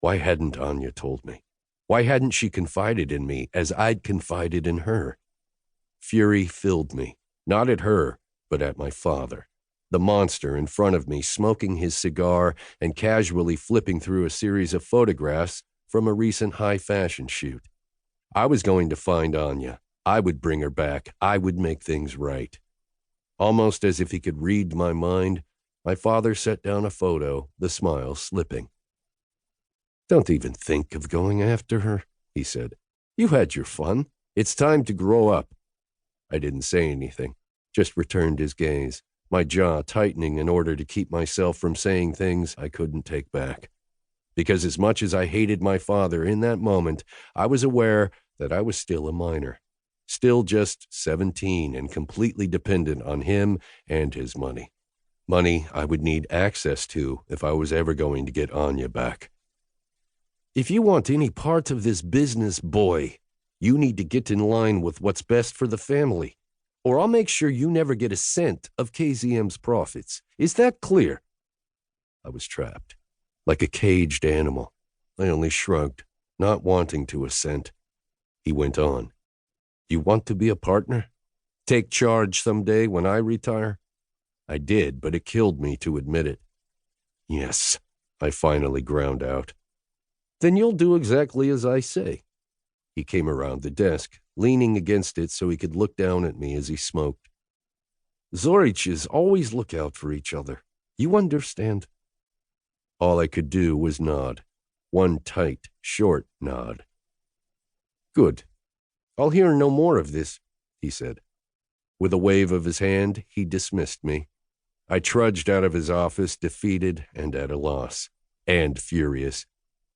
Why hadn't Anya told me? Why hadn't she confided in me as I'd confided in her? Fury filled me, not at her, but at my father, the monster in front of me smoking his cigar and casually flipping through a series of photographs from a recent high-fashion shoot. I was going to find Anya. I would bring her back. I would make things right. Almost as if he could read my mind, my father set down a photo, the smile slipping. "Don't even think of going after her," he said. "You had your fun. It's time to grow up." I didn't say anything, just returned his gaze, my jaw tightening in order to keep myself from saying things I couldn't take back. Because as much as I hated my father in that moment, I was aware that I was still a minor, still just 17 and completely dependent on him and his money. Money I would need access to if I was ever going to get Anya back. "If you want any part of this business, boy, you need to get in line with what's best for the family, or I'll make sure you never get a cent of KZM's profits. Is that clear?" I was trapped, like a caged animal. I only shrugged, not wanting to assent. He went on. "You want to be a partner? Take charge someday when I retire?" I did, but it killed me to admit it. "Yes," I finally ground out. "Then you'll do exactly as I say." He came around the desk, leaning against it so he could look down at me as he smoked. "Zoriches always look out for each other. You understand?" All I could do was nod. One tight, short nod. "Good. I'll hear no more of this," he said. With a wave of his hand, he dismissed me. I trudged out of his office, defeated and at a loss, and furious.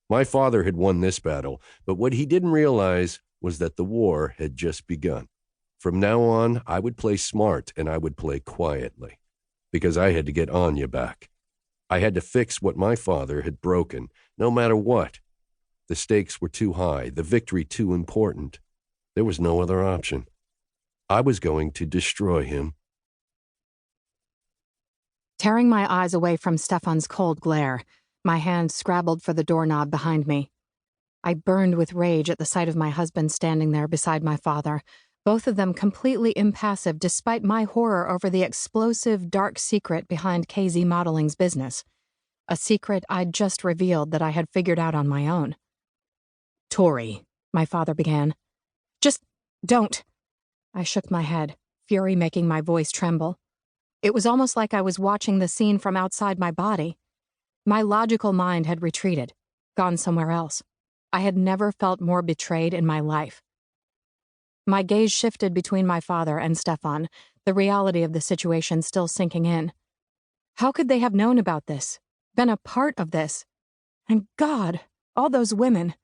My father had won this battle, but what he didn't realize was that the war had just begun. From now on, I would play smart and I would play quietly, because I had to get Anya back. I had to fix what my father had broken, no matter what. The stakes were too high, the victory too important. There was no other option. I was going to destroy him. Tearing my eyes away from Stefan's cold glare, my hand scrabbled for the doorknob behind me. I burned with rage at the sight of my husband standing there beside my father, both of them completely impassive despite my horror over the explosive, dark secret behind KZ Modeling's business. A secret I'd just revealed that I had figured out on my own. "Tori," my father began. "Just don't." I shook my head, fury making my voice tremble. It was almost like I was watching the scene from outside my body. My logical mind had retreated, gone somewhere else. I had never felt more betrayed in my life. My gaze shifted between my father and Stefan, the reality of the situation still sinking in. How could they have known about this, been a part of this? And God, all those women,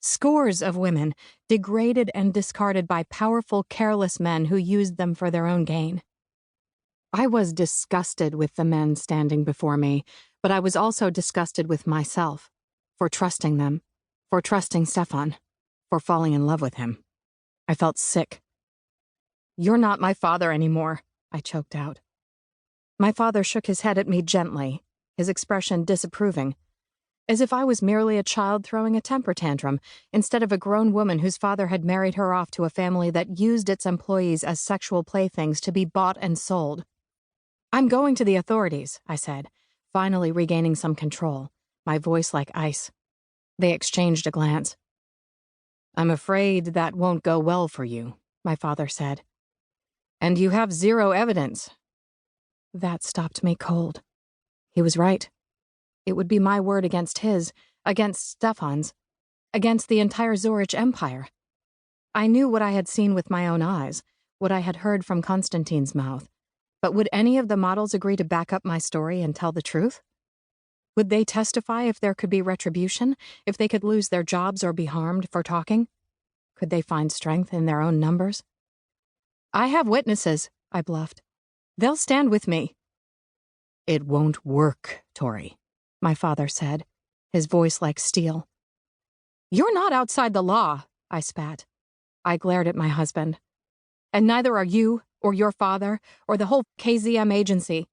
scores of women, degraded and discarded by powerful, careless men who used them for their own gain. I was disgusted with the men standing before me, but I was also disgusted with myself, for trusting them, for trusting Stefan, for falling in love with him. I felt sick. "You're not my father anymore," I choked out. My father shook his head at me gently, his expression disapproving, as if I was merely a child throwing a temper tantrum, instead of a grown woman whose father had married her off to a family that used its employees as sexual playthings to be bought and sold. "I'm going to the authorities," I said, finally regaining some control, my voice like ice. They exchanged a glance. "I'm afraid that won't go well for you," my father said. "And you have zero evidence." That stopped me cold. He was right. It would be my word against his, against Stefan's, against the entire Zorich Empire. I knew what I had seen with my own eyes, what I had heard from Constantine's mouth. But would any of the models agree to back up my story and tell the truth? Would they testify if there could be retribution, if they could lose their jobs or be harmed for talking? Could they find strength in their own numbers? "I have witnesses," I bluffed. "They'll stand with me." "It won't work, Tori," my father said, his voice like steel. "You're not outside the law," I spat. I glared at my husband. "And neither are you, or your father, or the whole KZM agency.